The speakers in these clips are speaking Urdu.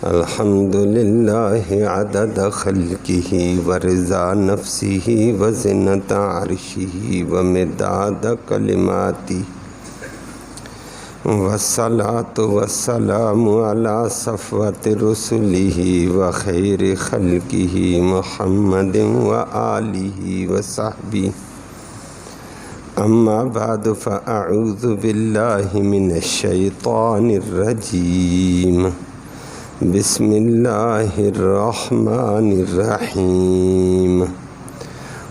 الحمد للہ عدد خلقہ ورضا نفسہ وزنۃ عرشہ ومداد کلماتہ والصلاۃ والسلام علی صفوۃ رسلہ وخیر خلقہ محمد وآلہ وصحبہ اما بعد فاعوذ باللہ من الشیطان الرجیم بسم اللہ الرحمن الرحیم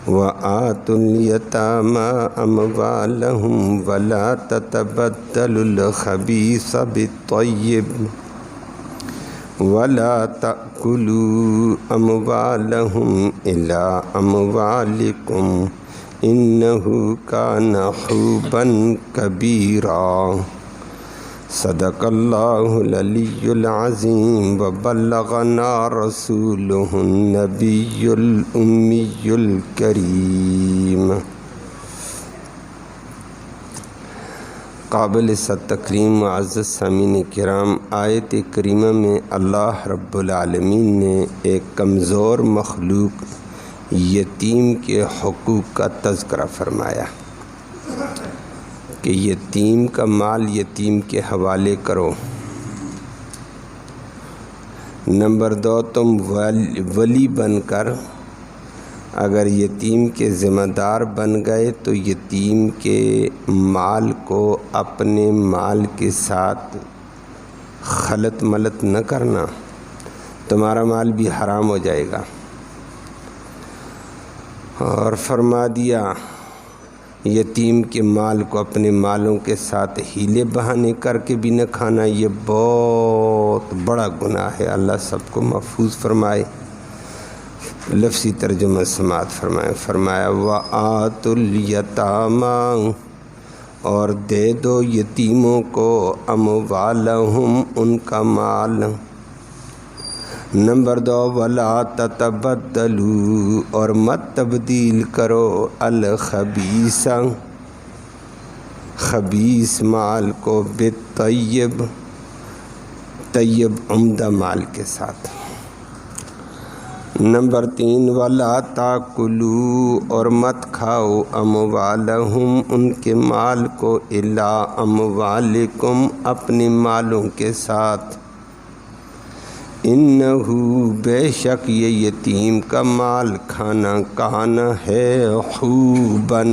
وآتوا اليتامى أموالهم ولا تتبدلوا الخبيث بالطيب ولا تأكلوا أموالهم إلى أموالكم إنه كان حوبا كبيرا صدق اللہ العلی العظیم وبلغنا رسولہ النبی الامی الکریم۔ قابل تکریم معزز سامعین کرام، آیت کریمہ میں اللہ رب العالمین نے ایک کمزور مخلوق یتیم کے حقوق کا تذکرہ فرمایا کہ یتیم کا مال یتیم کے حوالے کرو۔ نمبر 2، تم ولی بن کر اگر یتیم کے ذمہ دار بن گئے تو یتیم کے مال کو اپنے مال کے ساتھ خلط ملط نہ کرنا، تمہارا مال بھی حرام ہو جائے گا۔ اور فرما دیا یتیم کے مال کو اپنے مالوں کے ساتھ ہیلے بہانے کر کے بھی نہ کھانا، یہ بہت بڑا گناہ ہے۔ اللہ سب کو محفوظ فرمائے۔ لفظی ترجمہ سماعت فرمایا وَآتُوا الْيَتَامَى، اور دے دو یتیموں کو اموالہم، ان کا مال۔ نمبر 2، وَلَا تَتَبَدَّلُوا، اور مت تبدیل کرو الخبیث، خبیث مال کو بالطیب، طیب عمدہ مال کے ساتھ۔ نمبر 3، وَلَا تَأْكُلُوا، اور مت کھاؤ اموالہم، ان کے مال کو اِلَىٰ اموالکم، اپنے مالوں کے ساتھ۔ انہو، بے شک یہ یتیم کا مال کھانا کان ہے حوباً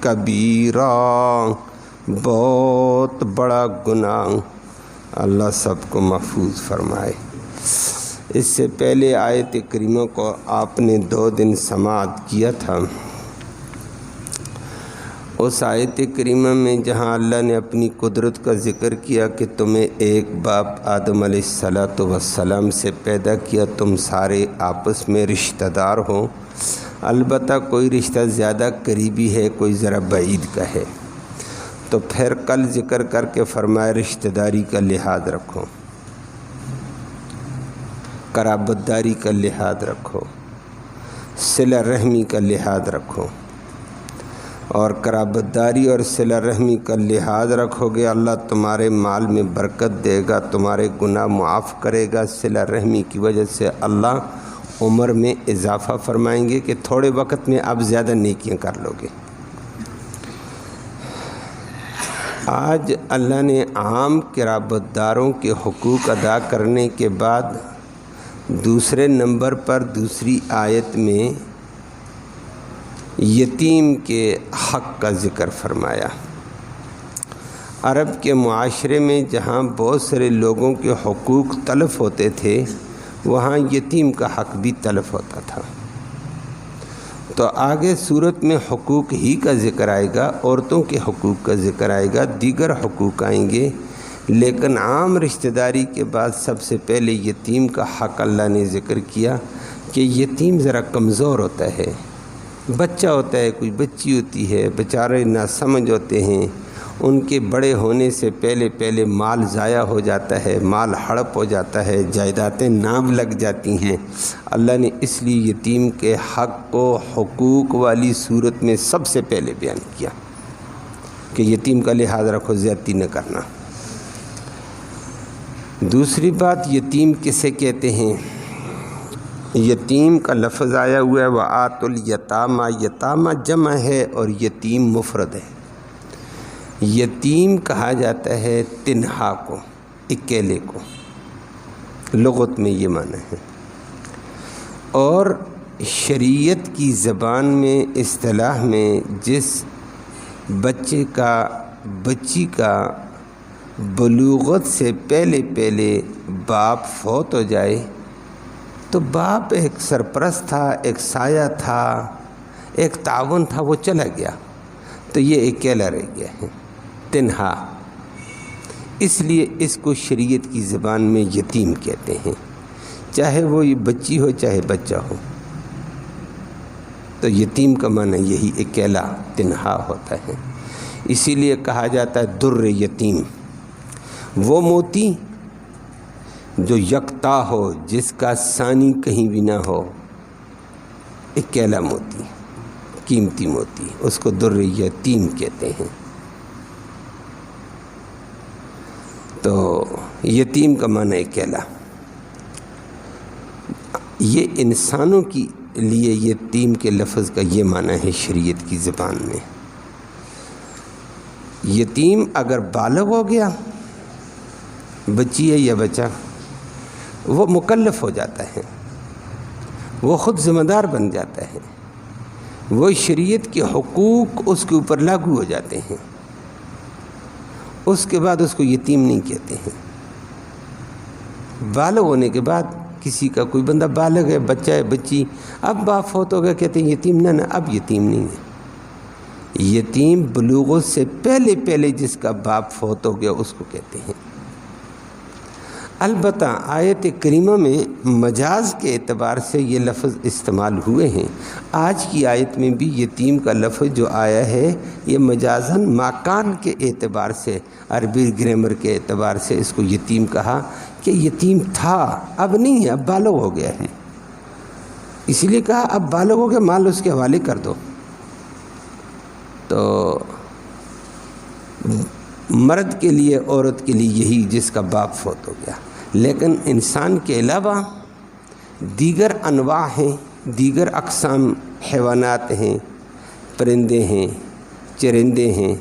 کبیرا، بہت بڑا گناہ۔ اللہ سب کو محفوظ فرمائے۔ اس سے پہلے آیت کریمہ کو آپ نے 2 دن سماعت کیا تھا۔ اس آیت کریمہ میں جہاں اللہ نے اپنی قدرت کا ذکر کیا کہ تمہیں ایک باپ آدم علیہ السلام سے پیدا کیا، تم سارے آپس میں رشتہ دار ہو، البتہ کوئی رشتہ زیادہ قریبی ہے، کوئی ذرا بعید کا ہے، تو پھر کل ذکر کر کے فرمایا رشتہ داری کا لحاظ رکھو، قرابت داری کا لحاظ رکھو، صلہ رحمی کا لحاظ رکھو، اور قرابت داری اور صلہ رحمی کا لحاظ رکھو گے اللہ تمہارے مال میں برکت دے گا، تمہارے گناہ معاف کرے گا۔ صلہ رحمی کی وجہ سے اللہ عمر میں اضافہ فرمائیں گے کہ تھوڑے وقت میں آپ زیادہ نیکیاں کر لو گے۔ آج اللہ نے عام قرابت داروں کے حقوق ادا کرنے کے بعد دوسرے نمبر پر دوسری آیت میں یتیم کے حق کا ذکر فرمایا۔ عرب کے معاشرے میں جہاں بہت سارے لوگوں کے حقوق تلف ہوتے تھے، وہاں یتیم کا حق بھی تلف ہوتا تھا۔ تو آگے صورت میں حقوق ہی کا ذکر آئے گا، عورتوں کے حقوق کا ذکر آئے گا، دیگر حقوق آئیں گے، لیکن عام رشتہ داری کے بعد سب سے پہلے یتیم کا حق اللہ نے ذکر کیا کہ یتیم ذرا کمزور ہوتا ہے، بچہ ہوتا ہے، کوئی بچی ہوتی ہے، بیچارے ناسمجھ ہوتے ہیں، ان کے بڑے ہونے سے پہلے مال ضائع ہو جاتا ہے، مال ہڑپ ہو جاتا ہے، جائیدادیں نام لگ جاتی ہیں۔ اللہ نے اس لیے یتیم کے حق کو حقوق والی صورت میں سب سے پہلے بیان کیا کہ یتیم کا لحاظ رکھو، زیادتی نہ کرنا۔ دوسری بات، یتیم کسے کہتے ہیں؟ یتیم کا لفظ آیا ہوا ہے وَآتُوا الْیَتَامَى، یتامہ جمع ہے اور یتیم مفرد ہے۔ یتیم کہا جاتا ہے تنہا کو، اکیلے کو، لغت میں یہ معنی ہے۔ اور شریعت کی زبان میں، اصطلاح میں، جس بچے کا، بچی کا بلوغت سے پہلے باپ فوت ہو جائے تو باپ ایک سرپرست تھا، ایک سایہ تھا، ایک تعاون تھا، وہ چلا گیا تو یہ اکیلا رہ گیا ہے، تنہا۔ اس لیے اس کو شریعت کی زبان میں یتیم کہتے ہیں، چاہے وہ بچی ہو چاہے بچہ ہو۔ تو یتیم کا معنی یہی اکیلا، تنہا ہوتا ہے۔ اسی لیے کہا جاتا ہے در یتیم، وہ موتی جو یکتا ہو، جس کا ثانی کہیں بھی نہ ہو، اکیلا موتی، قیمتی موتی، اس کو در یتیم کہتے ہیں۔ تو یتیم کا معنی اکیلا۔ یہ انسانوں کی لیے یتیم کے لفظ کا یہ معنی ہے شریعت کی زبان میں۔ یتیم اگر بالغ ہو گیا، بچی ہے یا بچہ، وہ مکلف ہو جاتا ہے، وہ خود ذمہ دار بن جاتا ہے، وہ شریعت کے حقوق اس کے اوپر لاگو ہو جاتے ہیں، اس کے بعد اس کو یتیم نہیں کہتے ہیں۔ بالغ ہونے کے بعد کسی کا کوئی بندہ بالغ ہے، بچہ ہے، بچی، اب باپ فوت ہو گیا، کہتے ہیں یتیم، نہ اب یتیم نہیں ہے۔ یتیم بلوغت سے پہلے جس کا باپ فوت ہو گیا اس کو کہتے ہیں۔ البتہ آیت کریمہ میں مجاز کے اعتبار سے یہ لفظ استعمال ہوئے ہیں۔ آج کی آیت میں بھی یتیم کا لفظ جو آیا ہے یہ مجازاً مکان کے اعتبار سے، عربی گرامر کے اعتبار سے اس کو یتیم کہا کہ یتیم تھا، اب نہیں ہے، اب بالغ ہو گیا ہے، اس لیے کہا اب بالغ ہو گیا، مال اس کے حوالے کر دو۔ تو مرد کے لیے، عورت کے لیے یہی جس کا باپ فوت ہو گیا۔ لیکن انسان کے علاوہ دیگر انواع ہیں، دیگر اقسام حیوانات ہیں، پرندے ہیں، چرندے ہیں،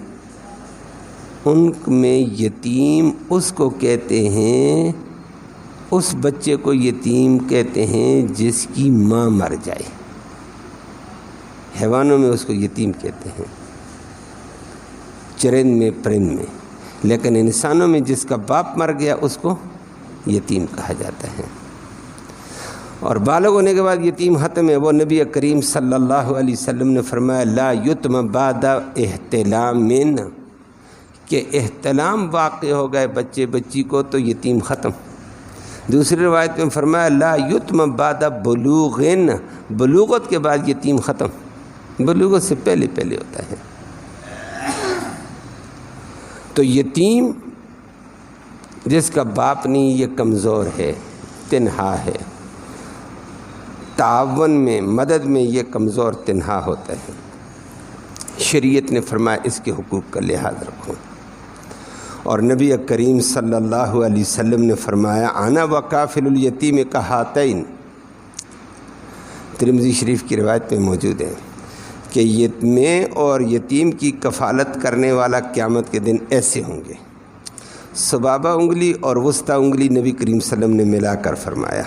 ان میں یتیم اس کو کہتے ہیں، اس بچے کو یتیم کہتے ہیں جس کی ماں مر جائے۔ حیوانوں میں اس کو یتیم کہتے ہیں، چرند میں، پرند میں۔ لیکن انسانوں میں جس کا باپ مر گیا اس کو یتیم کہا جاتا ہے۔ اور بالغ ہونے کے بعد یتیم ختم ہے۔ وہ نبی کریم صلی اللہ علیہ وسلم نے فرمایا لا یتم بعد احتلام، کہ احتلام واقع ہو گئے بچے بچی کو تو یتیم ختم۔ دوسری روایت میں فرمایا لا یتم بعد بلوغ، بلوغت کے بعد یتیم ختم، بلوغت سے پہلے ہوتا ہے۔ تو یتیم جس کا باپ نہیں، یہ کمزور ہے، تنہا ہے، تعاون میں، مدد میں یہ کمزور تنہا ہوتا ہے۔ شریعت نے فرمایا اس کے حقوق کا لحاظ رکھو۔ اور نبی کریم صلی اللہ علیہ وسلم نے فرمایا انا وکافل الیتیم کہاتین، ترمذی شریف کی روایت میں موجود ہے کہ یتیمیں اور یتیم کی کفالت کرنے والا قیامت کے دن ایسے ہوں گے۔ سبابہ انگلی اور وسطی انگلی نبی کریم صلی اللہ علیہ وسلم نے ملا کر فرمایا۔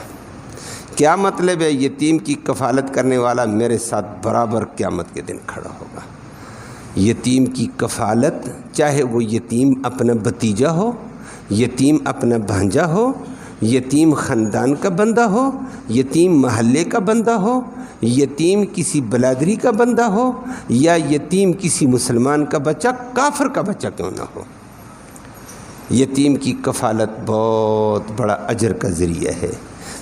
کیا مطلب ہے؟ یتیم کی کفالت کرنے والا میرے ساتھ برابر قیامت کے دن کھڑا ہوگا۔ یتیم کی کفالت، چاہے وہ یتیم اپنا بھتیجا ہو، یتیم اپنا بھانجا ہو، یتیم خاندان کا بندہ ہو، یتیم محلے کا بندہ ہو، یتیم کسی بلادری کا بندہ ہو، یا یتیم کسی مسلمان کا بچہ، کافر کا بچہ کیوں نہ ہو، یتیم کی کفالت بہت بڑا اجر کا ذریعہ ہے۔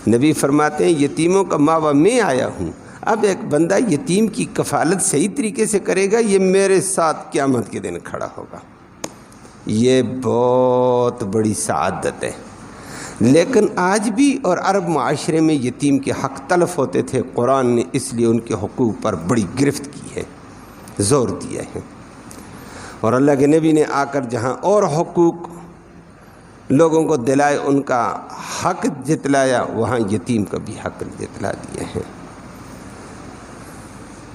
نبی فرماتے ہیں یتیموں کا ماوا میں آیا ہوں، اب ایک بندہ یتیم کی کفالت صحیح طریقے سے کرے گا، یہ میرے ساتھ قیامت کے دن کھڑا ہوگا۔ یہ بہت بڑی سعادت ہے۔ لیکن آج بھی اور عرب معاشرے میں یتیم کے حق تلف ہوتے تھے۔ قرآن نے اس لیے ان کے حقوق پر بڑی گرفت کی ہے، زور دیا ہے۔ اور اللہ کے نبی نے آ کر جہاں اور حقوق لوگوں کو دلائے، ان کا حق جتلایا، وہاں یتیم کا بھی حق جتلا دیے ہیں۔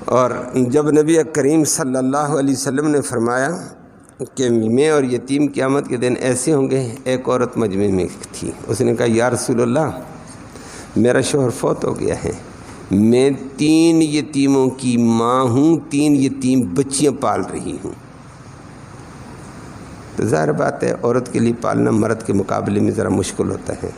اور جب نبی کریم صلی اللہ علیہ وسلم نے فرمایا کہ میں اور یتیم قیامت کے دن ایسے ہوں گے، ایک عورت مجمع میں تھی، اس نے کہا یا رسول اللہ میرا شوہر فوت ہو گیا ہے، میں 3 یتیموں کی ماں ہوں، 3 یتیم بچیاں پال رہی ہوں۔ تو ظاہر بات ہے عورت کے لیے پالنا مرد کے مقابلے میں ذرا مشکل ہوتا ہے،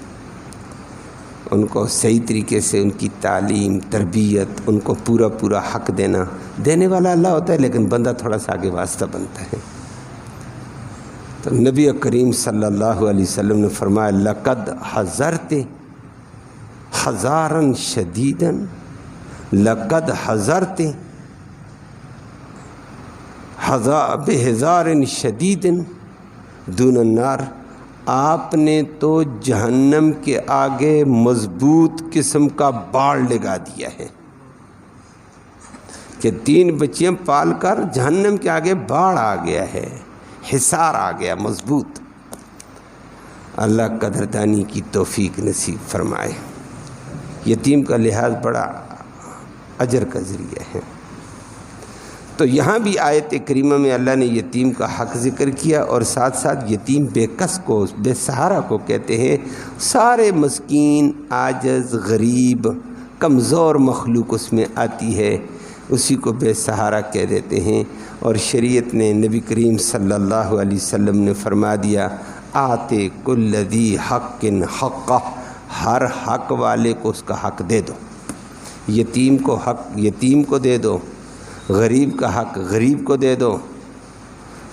ان کو صحیح طریقے سے ان کی تعلیم، تربیت، ان کو پورا حق دینا، دینے والا اللہ ہوتا ہے لیکن بندہ تھوڑا سا آگے واسطہ بنتا ہے۔ تو نبی کریم صلی اللہ علیہ وسلم نے فرمایا لقد حذرت حذارا شدیدا، لقد حذرت بحذار شدید دون النار، آپ نے تو جہنم کے آگے مضبوط قسم کا باڑ لگا دیا ہے کہ 3 بچیاں پال کر جہنم کے آگے باڑ آ گیا ہے، حصار آ گیا مضبوط۔ اللہ قدردانی کی توفیق نصیب فرمائے۔ یتیم کا لحاظ بڑا اجر کا ذریعہ ہے۔ تو یہاں بھی آیت کریمہ میں اللہ نے یتیم کا حق ذکر کیا، اور ساتھ ساتھ یتیم بے کس کو، بے سہارا کو کہتے ہیں، سارے مسکین، عاجز، غریب، کمزور مخلوق اس میں آتی ہے، اسی کو بے سہارا کہہ دیتے ہیں۔ اور شریعت نے، نبی کریم صلی اللہ علیہ وسلم نے فرما دیا آتے کل ذی حق حقہ، ہر حق والے کو اس کا حق دے دو۔ یتیم کو حق یتیم کو دے دو، غریب کا حق غریب کو دے دو،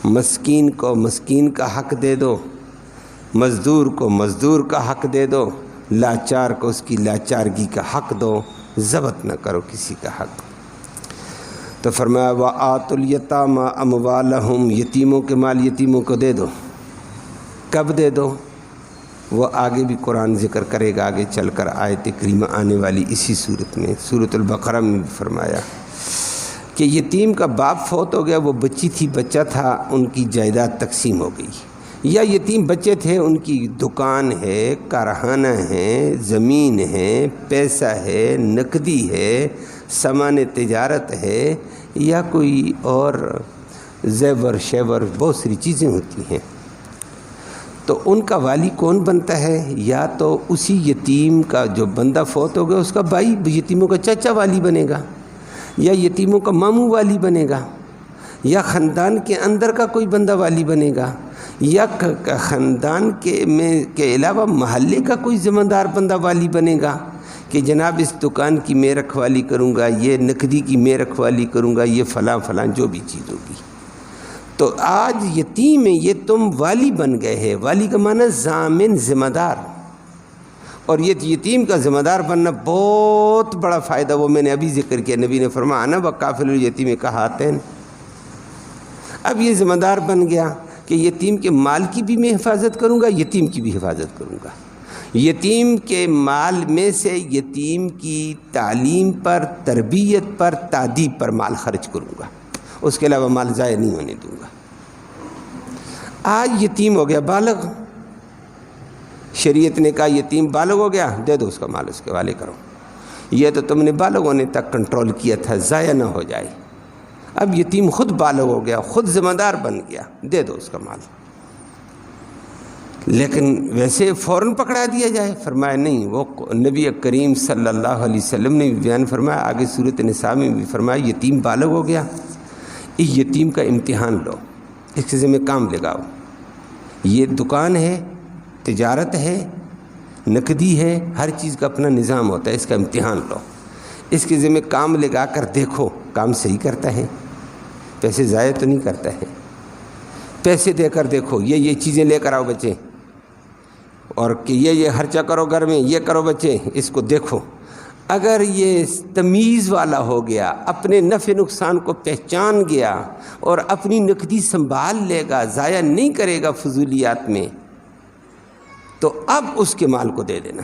مسکین کو مسکین کا حق دے دو، مزدور کو مزدور کا حق دے دو، لاچار کو اس کی لاچارگی کا حق دو، ضبط نہ کرو کسی کا حق۔ تو فرمایا وَآتُوا الْيَتَامَىٰ أَمْوَالَهُمْ، یتیموں کے مال یتیموں کو دے دو۔ کب دے دو؟ وہ آگے بھی قرآن ذکر کرے گا، آگے چل کر آیت کریمہ آنے والی اسی صورت میں، سورۃ البقرہ میں بھی فرمایا کہ یتیم کا باپ فوت ہو گیا، وہ بچی تھی، بچہ تھا، ان کی جائیداد تقسیم ہو گئی، یا یتیم بچے تھے، ان کی دکان ہے، کارخانہ ہے، زمین ہے، پیسہ ہے، نقدی ہے، سامان تجارت ہے، یا کوئی اور زیور شیور، بہت ساری چیزیں ہوتی ہیں۔ تو ان کا والی کون بنتا ہے؟ یا تو اسی یتیم کا جو بندہ فوت ہو گیا اس کا بھائی یتیموں کا چچا والی بنے گا، یا یتیموں کا ماموں والی بنے گا، یا خاندان کے اندر کا کوئی بندہ والی بنے گا، یا خاندان کے علاوہ محلے کا کوئی ذمہ دار بندہ والی بنے گا کہ جناب اس دکان کی میں رکھوالی کروں گا، یہ نقدی کی میں رکھوالی کروں گا، یہ فلاں فلاں جو بھی چیز ہوگی۔ تو آج یتیم ہے، یہ تم والی بن گئے ہیں۔ والی کا معنی ضامن، ذمہ دار، اور یہ یتیم کا ذمہ دار بننا بہت بڑا فائدہ، وہ میں نے ابھی ذکر کیا، نبی نے فرمایا انا وکافل الیتیم کہاتین۔ اب یہ ذمہ دار بن گیا کہ یتیم کے مال کی بھی میں حفاظت کروں گا، یتیم کی بھی حفاظت کروں گا، یتیم کے مال میں سے یتیم کی تعلیم پر، تربیت پر، تادیب پر مال خرچ کروں گا، اس کے علاوہ مال ضائع نہیں ہونے دوں گا۔ آج یتیم ہو گیا بالغ، شریعت نے کہا یتیم بالغ ہو گیا، دے دو اس کا مال، اس کے حوالے کرو، یہ تو تم نے بالغ ہونے تک کنٹرول کیا تھا، ضائع نہ ہو جائے۔ اب یتیم خود بالغ ہو گیا، خود ذمہ دار بن گیا، دے دو اس کا مال۔ لیکن ویسے فوراً پکڑا دیا جائے؟ فرمایا نہیں، وہ نبی کریم صلی اللہ علیہ وسلم نے بھی بیان فرمایا، آگے سورۃ نساء میں بھی فرمایا یتیم بالغ ہو گیا، اس یتیم کا امتحان لو، اس کے ذمہ کام لگاؤ، یہ دکان ہے، تجارت ہے، نقدی ہے، ہر چیز کا اپنا نظام ہوتا ہے، اس کا امتحان لو، اس کے ذمہ کام لگا کر دیکھو کام صحیح کرتا ہے، پیسے ضائع تو نہیں کرتا ہے، پیسے دے کر دیکھو، یہ چیزیں لے کر آؤ بچے، اور کہ یہ خرچہ کرو گھر میں، یہ کرو بچے، اس کو دیکھو۔ اگر یہ تمیز والا ہو گیا، اپنے نفع نقصان کو پہچان گیا اور اپنی نقدی سنبھال لے گا، ضائع نہیں کرے گا فضولیات میں، تو اب اس کے مال کو دے دینا۔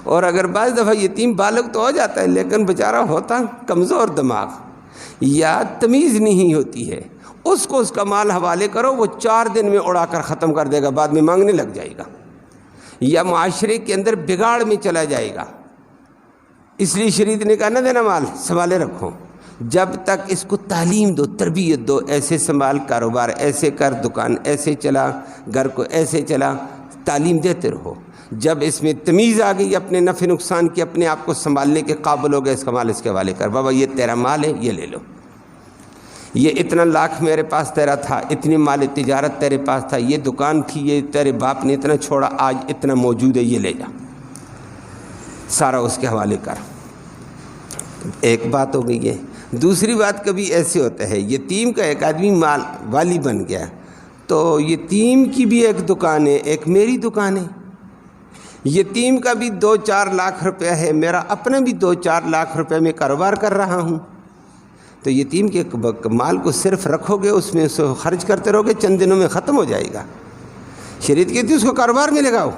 اور اگر بعض دفعہ یتیم بالغ تو ہو جاتا ہے لیکن بیچارہ ہوتا کمزور دماغ یا تمیز نہیں ہوتی ہے، اس کو اس کا مال حوالے کرو، وہ 4 دن میں اڑا کر ختم کر دے گا، بعد میں مانگنے لگ جائے گا یا معاشرے کے اندر بگاڑ میں چلا جائے گا۔ اس لیے شریعت نے کہا نہ دینا مال، سنبھالے رکھو، جب تک اس کو تعلیم دو، تربیت دو، ایسے سنبھال، کاروبار ایسے کر، دکان ایسے چلا، گھر کو ایسے چلا، تعلیم دیتے رہو۔ جب اس میں تمیز آ گئی اپنے نفع نقصان کی، اپنے آپ کو سنبھالنے کے قابل ہو گئے، اس کا مال اس کے حوالے کر، بابا یہ تیرا مال ہے، یہ لے لو، یہ اتنا لاکھ میرے پاس تیرا تھا، اتنی مال تجارت تیرے پاس تھا، یہ دکان تھی، یہ تیرے باپ نے اتنا چھوڑا، آج اتنا موجود ہے، یہ لے جا، سارا اس کے حوالے کر۔ ایک بات ہو گئی ہے۔ دوسری بات کبھی ایسے ہوتا ہے، یتیم کا ایک آدمی مال والی بن گیا، تو یتیم کی بھی ایک دکان ہے، ایک میری دکان ہے، یتیم کا بھی 2-4 لاکھ روپیہ ہے، میرا اپنا بھی 2-4 لاکھ روپے میں کاروبار کر رہا ہوں۔ تو یتیم کے مال کو صرف رکھو گے، اس میں اسے خرچ کرتے رہو گے، چند دنوں میں ختم ہو جائے گا۔ شریعت کہتی ہے اس کو کاروبار میں لگاؤ،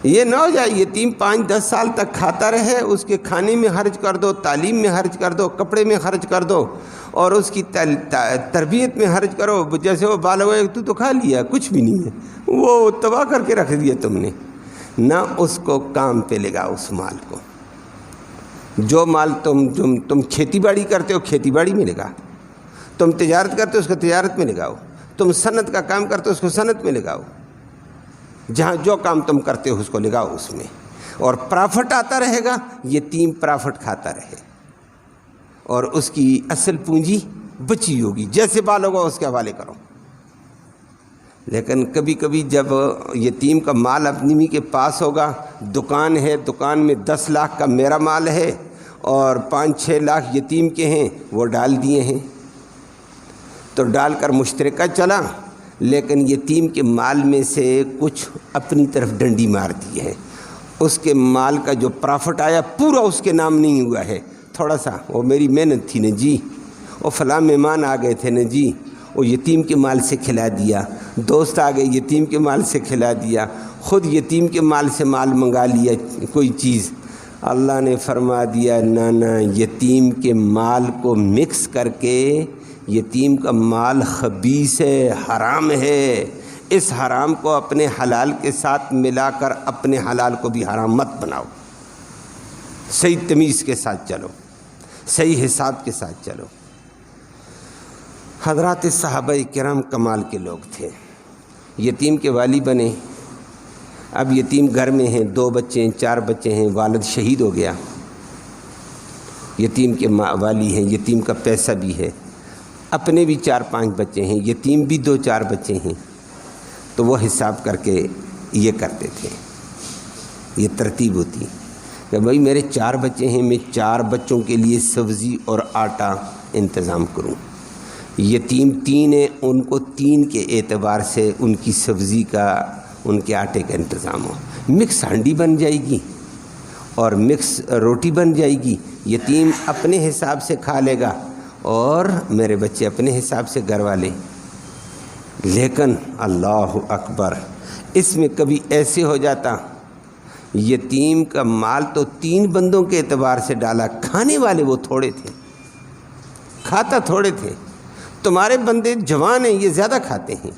یہ نہ ہو جائے یتیم 5-10 سال تک کھاتا رہے، اس کے کھانے میں خرچ کر دو، تعلیم میں خرچ کر دو، کپڑے میں خرچ کر دو، اور اس کی تربیت میں خرچ کرو، جیسے وہ بالغ ہوئے تو کھا لیا، کچھ بھی نہیں ہے، وہ تباہ کر کے رکھ دیا تم نے۔ نہ اس کو کام پہ لگاؤ، اس مال کو، جو مال تم کھیتی باڑی کرتے ہو کھیتی باڑی میں لگا، تم تجارت کرتے ہو اس کو تجارت میں لگاؤ، تم صنعت کا کام کرتے ہو اس کو صنعت میں لگاؤ، جہاں جو کام تم کرتے ہو اس کو لگاؤ اس میں، اور پرافٹ آتا رہے گا، یتیم پرافٹ کھاتا رہے، اور اس کی اصل پونجی بچی ہوگی، جیسے بال ہوگا اس کے حوالے کرو۔ لیکن کبھی کبھی جب یتیم کا مال اپنی کے پاس ہوگا، دکان ہے، دکان میں 10 لاکھ کا میرا مال ہے اور 5-6 لاکھ یتیم کے ہیں، وہ ڈال دیے ہیں، تو ڈال کر مشترکہ چلا، لیکن یتیم کے مال میں سے کچھ اپنی طرف ڈنڈی مار دی ہے، اس کے مال کا جو پرافٹ آیا پورا اس کے نام نہیں ہوا ہے، تھوڑا سا وہ میری محنت تھی نا جی، وہ فلاں مہمان آ گئے تھے نا جی، وہ یتیم کے مال سے کھلا دیا، دوست آ گئے یتیم کے مال سے کھلا دیا، خود یتیم کے مال سے مال منگا لیا کوئی چیز۔ اللہ نے فرما دیا نہ، یتیم کے مال کو مکس کر کے، یتیم کا مال خبیث ہے، حرام ہے، اس حرام کو اپنے حلال کے ساتھ ملا کر اپنے حلال کو بھی حرام مت بناؤ، صحیح تمیز کے ساتھ چلو، صحیح حساب کے ساتھ چلو۔ حضرات صحابہ کرام کمال کے لوگ تھے، یتیم کے والی بنے، اب یتیم گھر میں ہیں، 2 بچے ہیں، 4 بچے ہیں، والد شہید ہو گیا، یتیم کے والی ہیں، یتیم کا پیسہ بھی ہے، اپنے بھی 4-5 بچے ہیں، یتیم بھی 2-4 بچے ہیں، تو وہ حساب کر کے یہ کرتے تھے، یہ ترتیب ہوتی کہ بھائی میرے 4 بچے ہیں، میں 4 بچوں کے لیے سبزی اور آٹا انتظام کروں، یتیم 3 ہیں، ان کو 3 کے اعتبار سے ان کی سبزی کا، ان کے آٹے کا انتظام ہو، مکس ہانڈی بن جائے گی اور مکس روٹی بن جائے گی، یتیم اپنے حساب سے کھا لے گا اور میرے بچے اپنے حساب سے گھر والے۔ لیکن اللہ اکبر، اس میں کبھی ایسے ہو جاتا، یتیم کا مال تو 3 بندوں کے اعتبار سے ڈالا، کھانے والے وہ تھوڑے تھے، کھاتا تھوڑے تھے، تمہارے بندے جوان ہیں، یہ زیادہ کھاتے ہیں،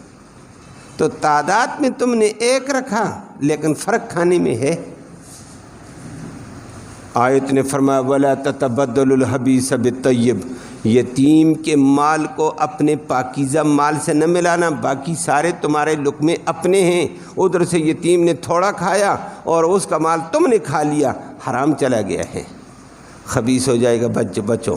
تو تعداد میں تم نے 1 رکھا لیکن فرق کھانے میں ہے۔ آیت نے فرمایا وَلَا تَتَبَدَّلُ الْخَبِيثَ بِالطَّيِّبِ، یتیم کے مال کو اپنے پاکیزہ مال سے نہ ملانا، باقی سارے تمہارے لقمے اپنے ہیں، ادھر سے یتیم نے تھوڑا کھایا اور اس کا مال تم نے کھا لیا، حرام چلا گیا ہے، خبیث ہو جائے گا، بچو۔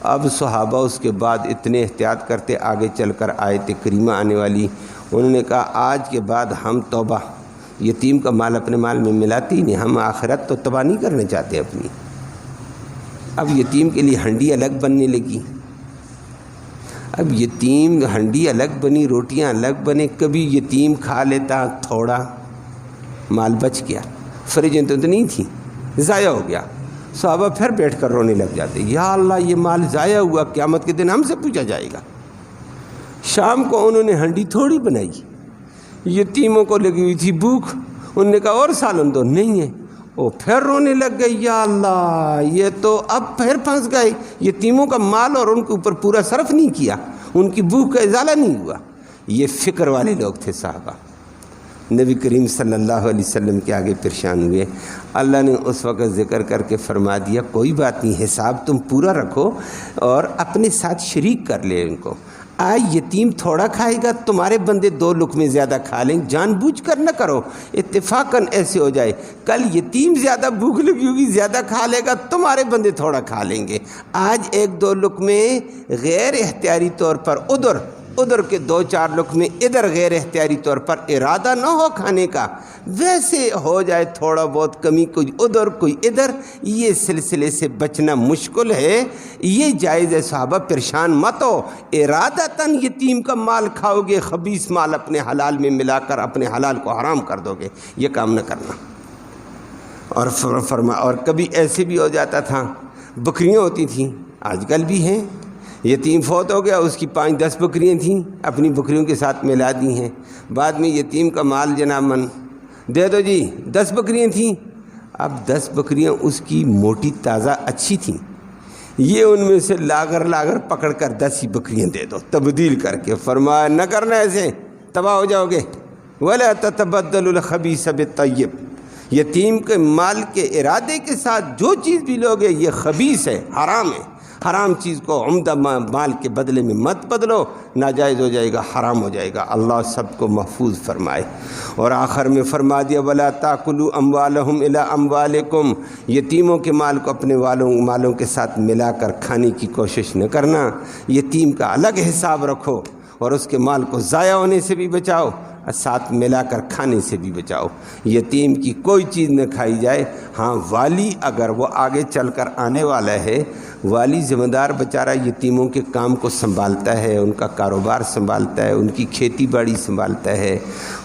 اب صحابہ اس کے بعد اتنے احتیاط کرتے، آگے چل کر آیت کریمہ آنے والی، انہوں نے کہا آج کے بعد ہم توبہ، یتیم کا مال اپنے مال میں ملاتے ہی نہیں، ہم آخرت تو تباہ نہیں کرنا چاہتے اپنی۔ اب یتیم کے لیے ہنڈی الگ بننے لگی، اب یتیم ہنڈی الگ بنی، روٹیاں الگ بنے، کبھی یتیم کھا لیتا، تھوڑا مال بچ گیا، فریجیں تو نہیں تھی، ضائع ہو گیا، صحابہ پھر بیٹھ کر رونے لگ جاتے، یا اللہ یہ مال ضائع ہوا، قیامت کے دن ہم سے پوچھا جائے گا۔ شام کو انہوں نے ہنڈی تھوڑی بنائی، یتیموں کو لگی ہوئی تھی بھوک، انہوں نے کہا اور سالن دو، نہیں ہے، وہ پھر رونے لگ گئے، یا اللہ یہ تو اب پھر پھنس گئے، یتیموں کا مال اور ان کے اوپر پورا صرف نہیں کیا، ان کی بھوک کا ازالہ نہیں ہوا۔ یہ فکر والے لوگ تھے صحابہ۔ نبی کریم صلی اللہ علیہ وسلم کے آگے پریشان ہوئے۔ اللہ نے اس وقت ذکر کر کے فرما دیا کوئی بات نہیں، حساب تم پورا رکھو اور اپنے ساتھ شریک کر لے ان کو۔ آج یتیم تھوڑا کھائے گا، تمہارے بندے 2 لقمے زیادہ کھا لیں، جان بوجھ کر نہ کرو، اتفاقاً ایسے ہو جائے، کل یتیم زیادہ بھوک لگی ہوگی زیادہ کھا لے گا، تمہارے بندے تھوڑا کھا لیں گے۔ آج 1-2 لقمے غیر اختیاری طور پر ادھر کے 2-4 لقمے ادھر غیر اختیاری طور پر، ارادہ نہ ہو کھانے کا، ویسے ہو جائے تھوڑا بہت کمی، کوئی ادھر کوئی ادھر، یہ سلسلے سے بچنا مشکل ہے، یہ جائز ہے۔ صحابہ پریشان مت ہو، ارادتاً یتیم کا مال کھاؤ گے، خبیث مال اپنے حلال میں ملا کر اپنے حلال کو حرام کر دو گے، یہ کام نہ کرنا۔ اور کبھی ایسے بھی ہو جاتا تھا، بکریاں ہوتی تھیں، آج کل بھی ہیں، یتیم فوت ہو گیا، اس کی 5-10 بکریاں تھیں، اپنی بکریوں کے ساتھ ملا دی ہیں، بعد میں یتیم کا مال جناب من دے دو جی، 10 بکریاں تھیں، اب 10 بکریاں اس کی موٹی تازہ اچھی تھیں، یہ ان میں سے لاگر پکڑ کر 10 ہی بکریاں دے دو تبدیل کر کے۔ فرمایا نہ کرنا، ایسے تباہ ہو جاؤ گے۔ وَلَا تَتَبَدَّلُوا الْخَبِيثَ بِالطَّيِّبِ، یتیم کے مال کے ارادے کے ساتھ جو چیز بھی لوگے یہ خبیث ہے، حرام ہے، حرام چیز کو عمدہ مال کے بدلے میں مت بدلو، ناجائز ہو جائے گا، حرام ہو جائے گا۔ اللہ سب کو محفوظ فرمائے۔ اور آخر میں فرما دیا وَلَا تَأْكُلُوا أَمْوَالَهُمْ إِلَىٰ أَمْوَالِكُمْ، یتیموں کے مال کو اپنے مالوں کے ساتھ ملا کر کھانے کی کوشش نہ کرنا، یتیم کا الگ حساب رکھو اور اس کے مال کو ضائع ہونے سے بھی بچاؤ، ساتھ ملا کر کھانے سے بھی بچاؤ۔ یتیم کی کوئی چیز نہ کھائی جائے۔ ہاں والی اگر وہ آگے چل کر آنے والا ہے، والی ذمہ دار بیچارہ یتیموں کے کام کو سنبھالتا ہے، ان کا کاروبار سنبھالتا ہے، ان کی کھیتی باڑی سنبھالتا ہے،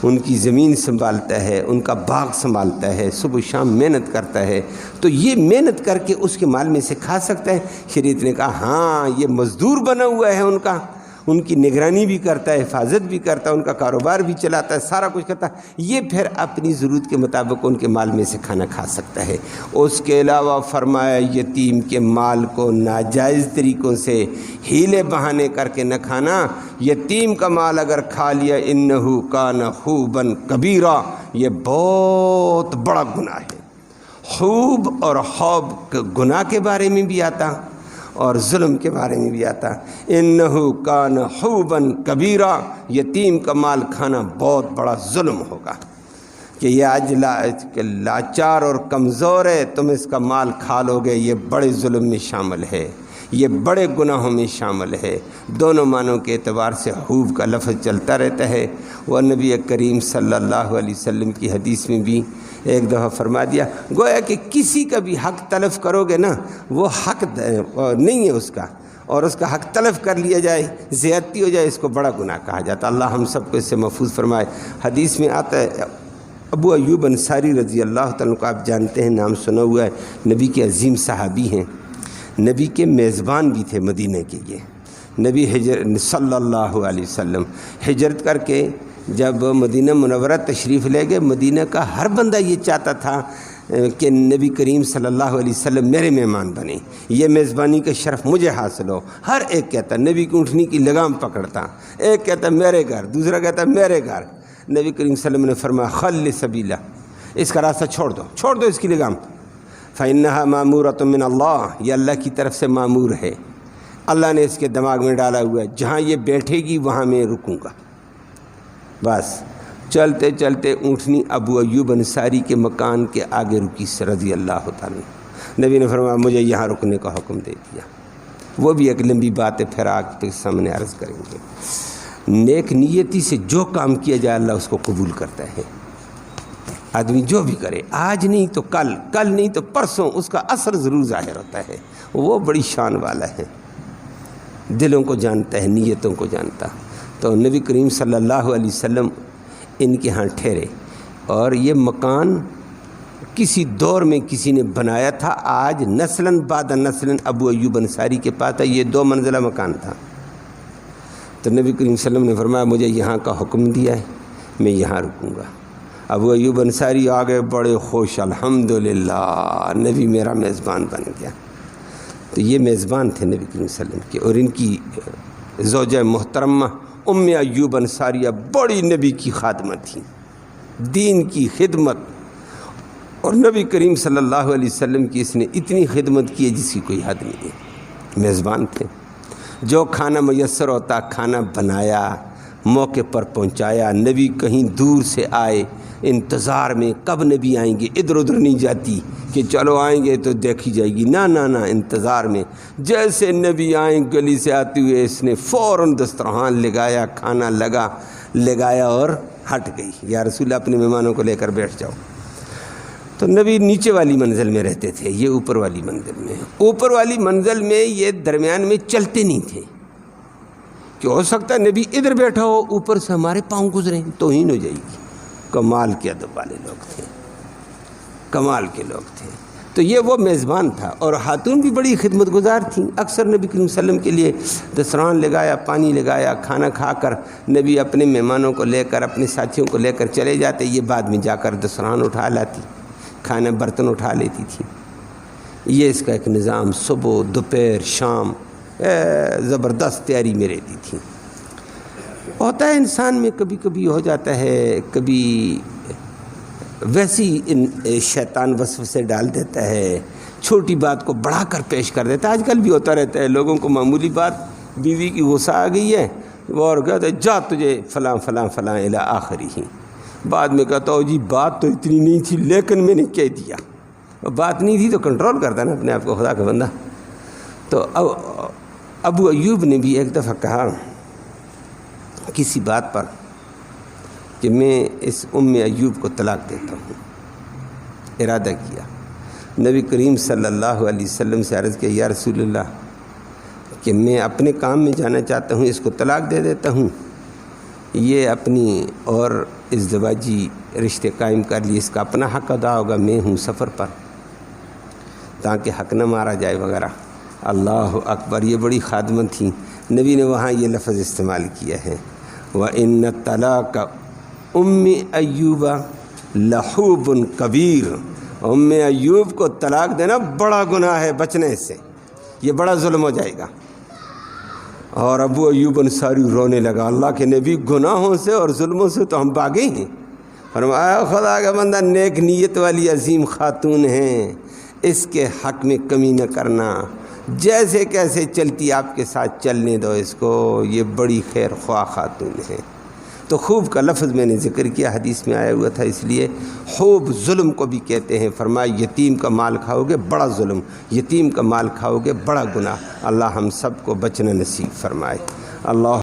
ان کی زمین سنبھالتا ہے، ان کا باغ سنبھالتا ہے، صبح شام محنت کرتا ہے، تو یہ محنت کر کے اس کے مال میں سے کھا سکتا ہے۔ شریعت نے کہا ہاں یہ مزدور بنا ہوا ہے، ان کی نگرانی بھی کرتا ہے، حفاظت بھی کرتا ہے، ان کا کاروبار بھی چلاتا ہے، سارا کچھ کرتا ہے، یہ پھر اپنی ضرورت کے مطابق ان کے مال میں سے کھانا کھا سکتا ہے۔ اس کے علاوہ فرمایا یتیم کے مال کو ناجائز طریقوں سے ہیلے بہانے کر کے نہ کھانا۔ یتیم کا مال اگر کھا لیا انہو کان خوبا کبیرہ، یہ بہت بڑا گناہ ہے۔ خوب اور خوب گناہ کے بارے میں بھی آتا اور ظلم کے بارے میں بھی آتا۔ انہو کان حوبا کبیرہ، یتیم کا مال کھانا بہت بڑا ظلم ہوگا کہ یہ آج لاچار اور کمزور ہے، تم اس کا مال کھا لو گے، یہ بڑے ظلم میں شامل ہے، یہ بڑے گناہوں میں شامل ہے۔ دونوں معنوں کے اعتبار سے حوب کا لفظ چلتا رہتا ہے۔ وہ نبی کریم صلی اللہ علیہ وسلم کی حدیث میں بھی ایک دفعہ فرما دیا، گویا کہ کسی کا بھی حق تلف کرو گے نا، وہ حق نہیں ہے اس کا، اور اس کا حق تلف کر لیا جائے، زیادتی ہو جائے، اس کو بڑا گناہ کہا جاتا۔ اللہ ہم سب کو اس سے محفوظ فرمائے۔ حدیث میں آتا ہے ابو ایوب انصاری رضی اللہ تعالیٰ کو آپ جانتے ہیں، نام سنا ہوا ہے، نبی کے عظیم صحابی ہیں، نبی کے میزبان بھی تھے مدینہ کے۔ یہ نبی صلی اللہ علیہ وسلم ہجرت کر کے جب مدینہ منورہ تشریف لے گئے، مدینہ کا ہر بندہ یہ چاہتا تھا کہ نبی کریم صلی اللہ علیہ وسلم میرے مہمان بنے، یہ میزبانی کا شرف مجھے حاصل ہو۔ ہر ایک کہتا نبی کی اونٹنی کی لگام پکڑتا، ایک کہتا میرے گھر، دوسرا کہتا میرے گھر۔ نبی کریم صلی اللہ علیہ وسلم نے فرمایا خل سبیلہ، اس کا راستہ چھوڑ دو اس کی لگام، فإنہا مامورۃ من اللہ، یہ اللہ کی طرف سے معمور ہے، اللہ نے اس کے دماغ میں ڈالا ہوا ہے، جہاں یہ بیٹھے گی وہاں میں رکوں گا۔ بس چلتے چلتے اونٹنی ابو ایوب انصاری کے مکان کے آگے رکی رضی اللہ تعالیٰ۔ نبی نے فرمایا مجھے یہاں رکنے کا حکم دے دیا۔ وہ بھی ایک لمبی بات ہے، پھر آپ کے سامنے عرض کریں گے۔ نیک نیتی سے جو کام کیا جائے اللہ اس کو قبول کرتا ہے۔ آدمی جو بھی کرے، آج نہیں تو کل نہیں تو پرسوں، اس کا اثر ضرور ظاہر ہوتا ہے۔ وہ بڑی شان والا ہے، دلوں کو جانتا ہے، نیتوں کو جانتا۔ تو نبی کریم صلی اللہ علیہ وسلم ان کے ہاں ٹھہرے، اور یہ مکان کسی دور میں کسی نے بنایا تھا، آج نسلاً بعد نسلاً ابو ایوب انصاری کے پاس ہے، یہ 2 منزلہ مکان تھا۔ تو نبی کریم صلی اللہ علیہ وسلم نے فرمایا مجھے یہاں کا حکم دیا ہے، میں یہاں رکوں گا۔ ابو ایوب انصاری آ گئے بڑے خوش، الحمدللہ نبی میرا میزبان بن گیا۔ تو یہ میزبان تھے نبی کریم صلی اللہ علیہ وسلم کے، اور ان کی زوجہ محترمہ ام ایوب انصاریہ بڑی نبی کی خادمہ تھیں، دین کی خدمت، اور نبی کریم صلی اللہ علیہ وسلم کی اس نے اتنی خدمت کی ہے جس کی کوئی حد نہیں ہے۔ میزبان تھے، جو کھانا میسر ہوتا کھانا بنایا، موقع پر پہنچایا۔ نبی کہیں دور سے آئے، انتظار میں کب نبی آئیں گے، ادھر ادھر نہیں جاتی کہ چلو آئیں گے تو دیکھی جائے گی، نہ انتظار میں۔ جیسے نبی آئیں گلی سے آتے ہوئے اس نے فوراً دسترخوان لگایا، کھانا لگایا اور ہٹ گئی، یا رسول اللہ اپنے مہمانوں کو لے کر بیٹھ جاؤ۔ تو نبی نیچے والی منزل میں رہتے تھے، یہ اوپر والی منزل میں۔ اوپر والی منزل میں یہ درمیان میں چلتے نہیں تھے کہ ہو سکتا ہے نبی ادھر بیٹھا ہو، اوپر سے ہمارے پاؤں گزریں، توہین ہو جائے گی۔ کمال کے ادب والے لوگ تھے، کمال کے لوگ تھے۔ تو یہ وہ میزبان تھا، اور خاتون بھی بڑی خدمت گزار تھیں۔ اکثر نبی کریم صلی اللہ علیہ وسلم کے لیے دسترخوان لگایا، پانی لگایا، کھانا کھا کر نبی اپنے مہمانوں کو لے کر، اپنے ساتھیوں کو لے کر چلے جاتے، یہ بعد میں جا کر دسترخوان اٹھا لاتی، کھانا برتن اٹھا لیتی تھی۔ یہ اس کا ایک نظام، صبح دوپہر شام زبردست تیاری میں رہتی تھی۔ ہوتا ہے انسان میں کبھی کبھی ہو جاتا ہے، کبھی ویسی شیطان وسوسے ڈال دیتا ہے، چھوٹی بات کو بڑھا کر پیش کر دیتا ہے۔ آج کل بھی ہوتا رہتا ہے، لوگوں کو معمولی بات، بیوی کی غصہ آ گئی ہے اور کہتا ہے جا تجھے فلاں فلاں فلاں الی آخری ہی، بعد میں کہتا ہو جی بات تو اتنی نہیں تھی لیکن میں نے کہہ دیا۔ بات نہیں تھی تو کنٹرول کرتا نا اپنے آپ کو، خدا کا بندہ۔ تو ابو ایوب نے بھی ایک دفعہ کہا کسی بات پر کہ میں اس ام ایوب کو طلاق دیتا ہوں، ارادہ کیا۔ نبی کریم صلی اللہ علیہ وسلم سے عرض کیا، یا رسول اللہ کہ میں اپنے کام میں جانا چاہتا ہوں، اس کو طلاق دے دیتا ہوں، یہ اپنی اور ازدواجی رشتے قائم کر لیے، اس کا اپنا حق ادا ہوگا، میں ہوں سفر پر، تاکہ حق نہ مارا جائے وغیرہ۔ اللہ اکبر، یہ بڑی خادمت تھی۔ نبی نے وہاں یہ لفظ استعمال کیا ہے، وَإِنَّ طَلَاقَ أُمِّ أَيُّوبَ لَحُوبٌ کبیر۔ ام ایوب کو طلاق دینا بڑا گناہ ہے، بچنے سے یہ بڑا ظلم ہو جائے گا۔ اور ابو ایوب انصاری رونے لگا، اللہ کے نبی گناہوں سے اور ظلموں سے تو ہم باغے ہیں۔ فرمایا خدا کا بندہ نیک نیت والی عظیم خاتون ہیں، اس کے حق میں کمی نہ کرنا، جیسے کیسے چلتی آپ کے ساتھ چلنے دو اس کو، یہ بڑی خیر خواہ خاتون ہے۔ تو خوب کا لفظ میں نے ذکر کیا، حدیث میں آیا ہوا تھا، اس لیے خوب ظلم کو بھی کہتے ہیں۔ فرمایا یتیم کا مال کھاؤ گے بڑا ظلم، یتیم کا مال کھاؤ گے بڑا گناہ۔ اللہ ہم سب کو بچنا نصیب فرمائے۔ اللہ